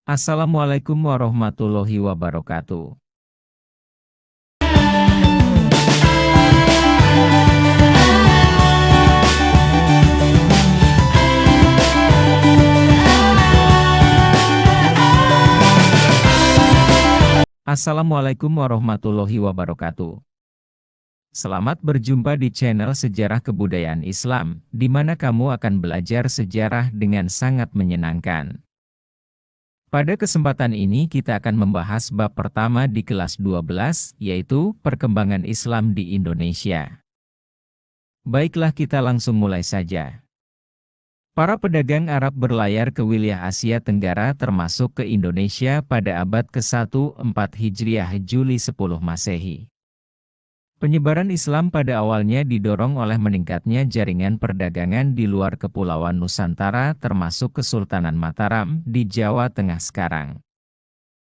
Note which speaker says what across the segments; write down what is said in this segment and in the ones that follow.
Speaker 1: Assalamualaikum warahmatullahi wabarakatuh. Assalamualaikum warahmatullahi wabarakatuh. Selamat berjumpa di channel Sejarah Kebudayaan Islam, di mana kamu akan belajar sejarah dengan sangat menyenangkan. Pada kesempatan ini kita akan membahas bab pertama di kelas 12, yaitu Perkembangan Islam di Indonesia. Baiklah, kita langsung mulai saja. Para pedagang Arab berlayar ke wilayah Asia Tenggara termasuk ke Indonesia pada abad ke-14 Hijriah Juli 10 Masehi. Penyebaran Islam pada awalnya didorong oleh meningkatnya jaringan perdagangan di luar Kepulauan Nusantara termasuk Kesultanan Mataram di Jawa Tengah sekarang.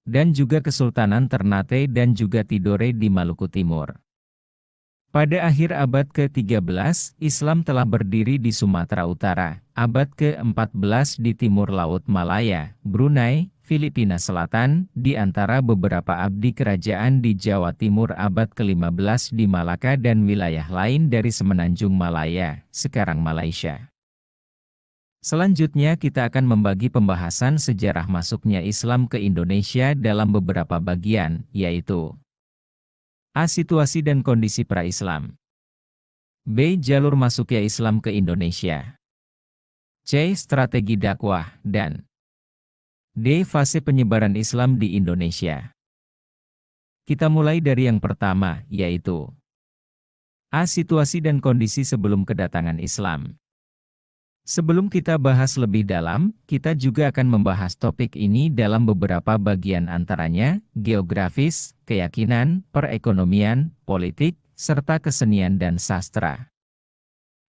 Speaker 1: Dan juga Kesultanan Ternate dan juga Tidore di Maluku Timur. Pada akhir abad ke-13, Islam telah berdiri di Sumatera Utara, abad ke-14 di Timur Laut Malaya, Brunei, Filipina Selatan, di antara beberapa abdi kerajaan di Jawa Timur abad ke-15 di Malaka dan wilayah lain dari Semenanjung Malaya, sekarang Malaysia. Selanjutnya kita akan membagi pembahasan sejarah masuknya Islam ke Indonesia dalam beberapa bagian, yaitu A. Situasi dan kondisi pra-Islam. B. Jalur masuknya Islam ke Indonesia. C. Strategi dakwah, dan D. Fase penyebaran Islam di Indonesia. Kita mulai dari yang pertama, yaitu A. Situasi dan kondisi sebelum kedatangan Islam. Sebelum kita bahas lebih dalam, kita juga akan membahas topik ini dalam beberapa bagian antaranya, geografis, keyakinan, perekonomian, politik, serta kesenian dan sastra.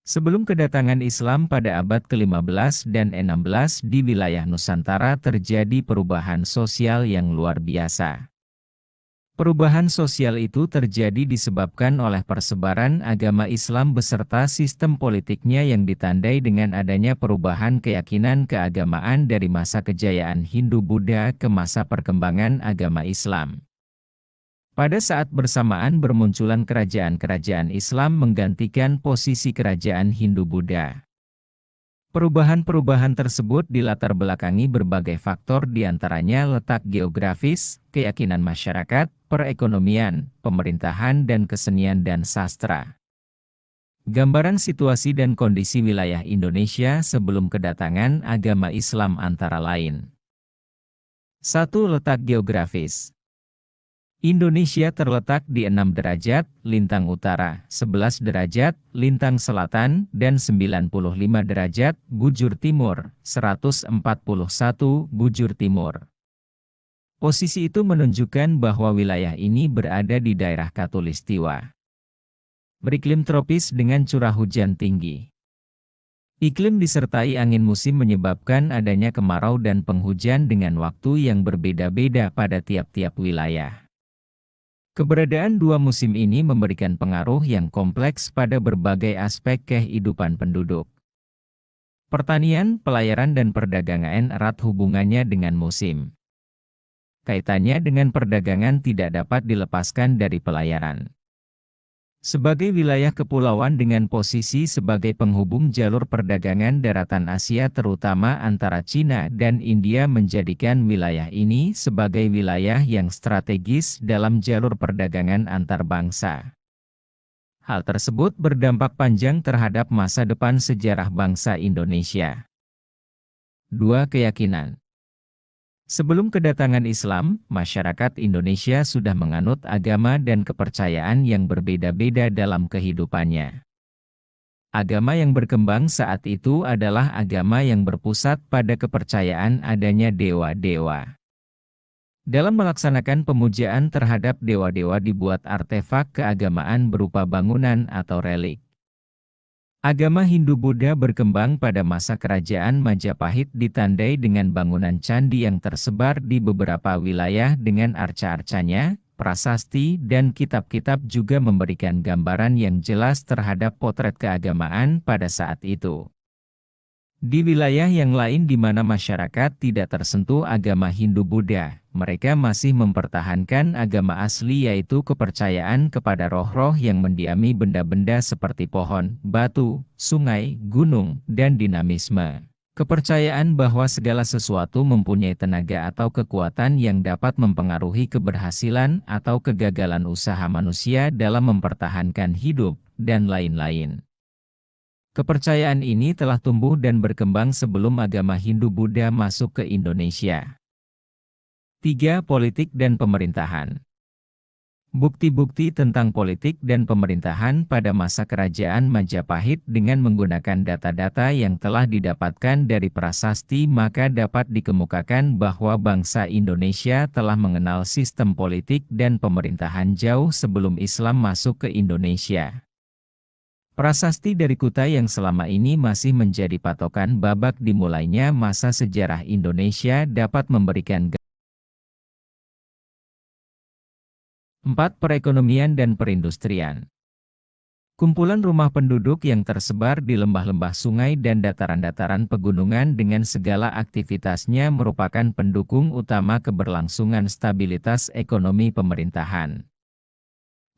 Speaker 1: Sebelum kedatangan Islam pada abad ke-15 dan 16 di wilayah Nusantara terjadi perubahan sosial yang luar biasa. Perubahan sosial itu terjadi disebabkan oleh persebaran agama Islam beserta sistem politiknya yang ditandai dengan adanya perubahan keyakinan keagamaan dari masa kejayaan Hindu-Buddha ke masa perkembangan agama Islam. Pada saat bersamaan bermunculan kerajaan-kerajaan Islam menggantikan posisi kerajaan Hindu-Buddha. Perubahan-perubahan tersebut dilatar belakangi berbagai faktor diantaranya letak geografis, keyakinan masyarakat, perekonomian, pemerintahan dan kesenian dan sastra. Gambaran situasi dan kondisi wilayah Indonesia sebelum kedatangan agama Islam antara lain. 1. Letak geografis. Indonesia terletak di 6 derajat, lintang utara, 11 derajat, lintang selatan, dan 95 derajat, bujur timur, 141 bujur timur. Posisi itu menunjukkan bahwa wilayah ini berada di daerah Khatulistiwa. Beriklim tropis dengan curah hujan tinggi. Iklim disertai angin musim menyebabkan adanya kemarau dan penghujan dengan waktu yang berbeda-beda pada tiap-tiap wilayah. Keberadaan dua musim ini memberikan pengaruh yang kompleks pada berbagai aspek kehidupan penduduk. Pertanian, pelayaran dan perdagangan erat hubungannya dengan musim. Kaitannya dengan perdagangan tidak dapat dilepaskan dari pelayaran. Sebagai wilayah kepulauan dengan posisi sebagai penghubung jalur perdagangan daratan Asia terutama antara Cina dan India menjadikan wilayah ini sebagai wilayah yang strategis dalam jalur perdagangan antar bangsa. Hal tersebut berdampak panjang terhadap masa depan sejarah bangsa Indonesia. 2. Keyakinan. Sebelum kedatangan Islam, masyarakat Indonesia sudah menganut agama dan kepercayaan yang berbeda-beda dalam kehidupannya. Agama yang berkembang saat itu adalah agama yang berpusat pada kepercayaan adanya dewa-dewa. Dalam melaksanakan pemujaan terhadap dewa-dewa dibuat artefak keagamaan berupa bangunan atau relik. Agama Hindu-Buddha berkembang pada masa kerajaan Majapahit ditandai dengan bangunan candi yang tersebar di beberapa wilayah dengan arca-arcanya, prasasti dan kitab-kitab juga memberikan gambaran yang jelas terhadap potret keagamaan pada saat itu. Di wilayah yang lain di mana masyarakat tidak tersentuh agama Hindu-Buddha, mereka masih mempertahankan agama asli yaitu kepercayaan kepada roh-roh yang mendiami benda-benda seperti pohon, batu, sungai, gunung, dan dinamisme. Kepercayaan bahwa segala sesuatu mempunyai tenaga atau kekuatan yang dapat mempengaruhi keberhasilan atau kegagalan usaha manusia dalam mempertahankan hidup, dan lain-lain. Kepercayaan ini telah tumbuh dan berkembang sebelum agama Hindu-Buddha masuk ke Indonesia. 3. Politik dan pemerintahan. Bukti-bukti tentang politik dan pemerintahan pada masa kerajaan Majapahit dengan menggunakan data-data yang telah didapatkan dari prasasti maka dapat dikemukakan bahwa bangsa Indonesia telah mengenal sistem politik dan pemerintahan jauh sebelum Islam masuk ke Indonesia. Prasasti dari Kuta yang selama ini masih menjadi patokan babak dimulainya masa sejarah Indonesia dapat memberikan 4. Perekonomian dan perindustrian. Kumpulan rumah penduduk yang tersebar di lembah-lembah sungai dan dataran-dataran pegunungan dengan segala aktivitasnya merupakan pendukung utama keberlangsungan stabilitas ekonomi pemerintahan.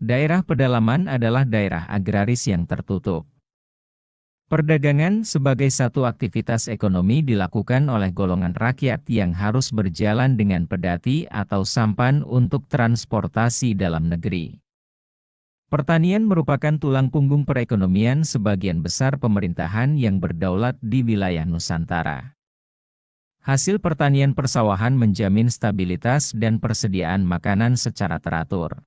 Speaker 1: Daerah pedalaman adalah daerah agraris yang tertutup. Perdagangan sebagai satu aktivitas ekonomi dilakukan oleh golongan rakyat yang harus berjalan dengan pedati atau sampan untuk transportasi dalam negeri. Pertanian merupakan tulang punggung perekonomian sebagian besar pemerintahan yang berdaulat di wilayah Nusantara. Hasil pertanian persawahan menjamin stabilitas dan persediaan makanan secara teratur.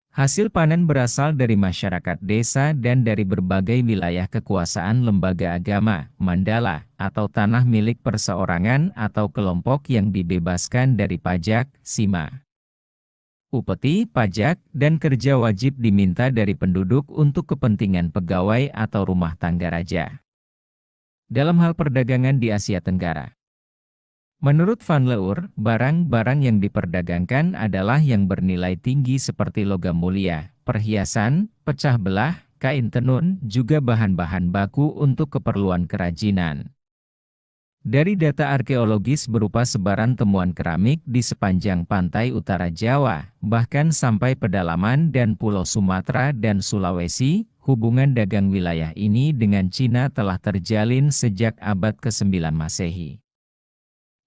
Speaker 1: Hasil panen berasal dari masyarakat desa dan dari berbagai wilayah kekuasaan lembaga agama, mandala, atau tanah milik perseorangan atau kelompok yang dibebaskan dari pajak, sima, upeti, pajak, dan kerja wajib diminta dari penduduk untuk kepentingan pegawai atau rumah tangga raja. Dalam hal perdagangan di Asia Tenggara, menurut Van Leur, barang-barang yang diperdagangkan adalah yang bernilai tinggi seperti logam mulia, perhiasan, pecah belah, kain tenun, juga bahan-bahan baku untuk keperluan kerajinan. Dari data arkeologis berupa sebaran temuan keramik di sepanjang pantai utara Jawa, bahkan sampai pedalaman dan Pulau Sumatera dan Sulawesi, hubungan dagang wilayah ini dengan Cina telah terjalin sejak abad ke-9 Masehi.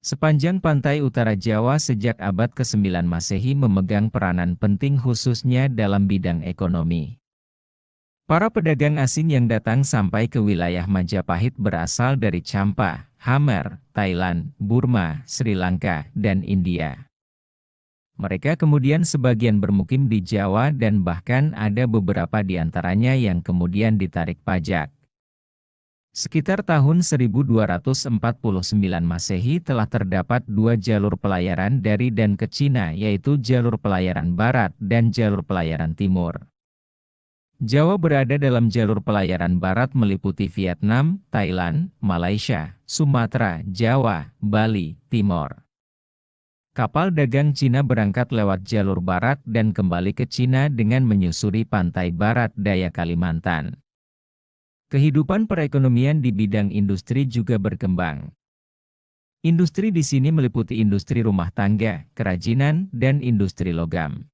Speaker 1: Sepanjang pantai utara Jawa sejak abad ke-9 Masehi memegang peranan penting khususnya dalam bidang ekonomi. Para pedagang asing yang datang sampai ke wilayah Majapahit berasal dari Champa, Hammer, Thailand, Burma, Sri Lanka, dan India. Mereka kemudian sebagian bermukim di Jawa dan bahkan ada beberapa di antaranya yang kemudian ditarik pajak. Sekitar tahun 1249 Masehi telah terdapat dua jalur pelayaran dari dan ke Cina yaitu jalur pelayaran barat dan jalur pelayaran timur. Jawa berada dalam jalur pelayaran barat meliputi Vietnam, Thailand, Malaysia, Sumatera, Jawa, Bali, Timor. Kapal dagang Cina berangkat lewat jalur barat dan kembali ke Cina dengan menyusuri pantai barat daya Kalimantan. Kehidupan perekonomian di bidang industri juga berkembang. Industri di sini meliputi industri rumah tangga, kerajinan, dan industri logam.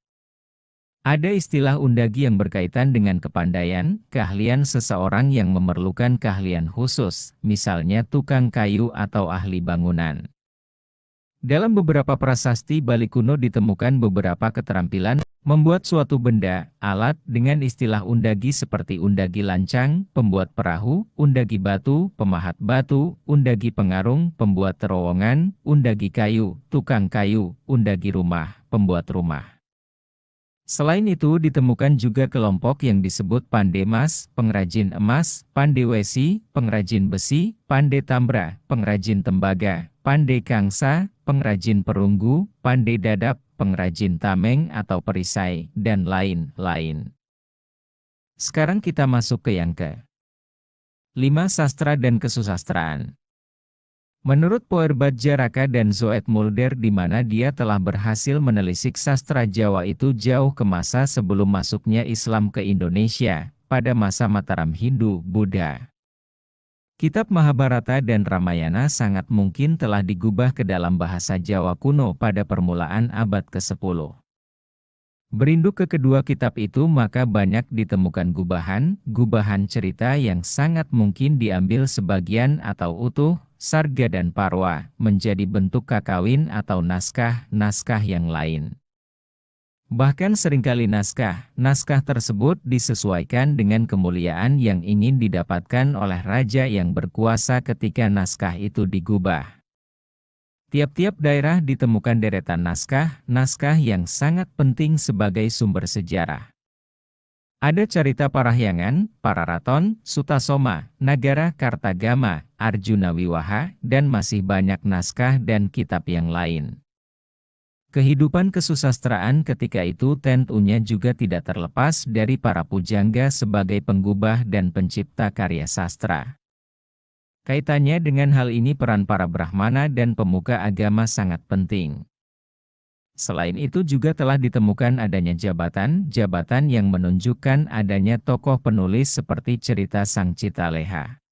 Speaker 1: Ada istilah undagi yang berkaitan dengan kepandaian, keahlian seseorang yang memerlukan keahlian khusus, misalnya tukang kayu atau ahli bangunan. Dalam beberapa prasasti Bali kuno ditemukan beberapa keterampilan membuat suatu benda, alat dengan istilah undagi seperti undagi lancang, pembuat perahu, undagi batu, pemahat batu, undagi pengarung, pembuat terowongan, undagi kayu, tukang kayu, undagi rumah, pembuat rumah. Selain itu ditemukan juga kelompok yang disebut pandemas, pengrajin emas, pandewesi, pengrajin besi, pandetambra, pengrajin tembaga, pandekangsa, pengrajin perunggu, pandedadap, pengrajin tameng atau perisai, dan lain-lain. Sekarang kita masuk ke yang ke-5 sastra dan kesusastraan. Menurut Poerbadja Raka dan Zoet Mulder di mana dia telah berhasil menelisik sastra Jawa itu jauh ke masa sebelum masuknya Islam ke Indonesia, pada masa Mataram Hindu-Buddha. Kitab Mahabharata dan Ramayana sangat mungkin telah digubah ke dalam bahasa Jawa kuno pada permulaan abad ke-10. Berinduk ke kedua kitab itu maka banyak ditemukan gubahan cerita yang sangat mungkin diambil sebagian atau utuh, sarga dan parwa, menjadi bentuk kakawin atau naskah yang lain. Bahkan seringkali naskah tersebut disesuaikan dengan kemuliaan yang ingin didapatkan oleh raja yang berkuasa ketika naskah itu digubah. Tiap-tiap daerah ditemukan deretan naskah yang sangat penting sebagai sumber sejarah. Ada carita Parahyangan, Pararaton, Sutasoma, Nagara Kartagama, Arjuna Wiwaha, dan masih banyak naskah dan kitab yang lain. Kehidupan kesusastraan ketika itu tentunya juga tidak terlepas dari para pujangga sebagai penggubah dan pencipta karya sastra. Kaitannya dengan hal ini peran para Brahmana dan pemuka agama sangat penting. Selain itu juga telah ditemukan adanya jabatan yang menunjukkan adanya tokoh penulis seperti cerita Sang Citaleha.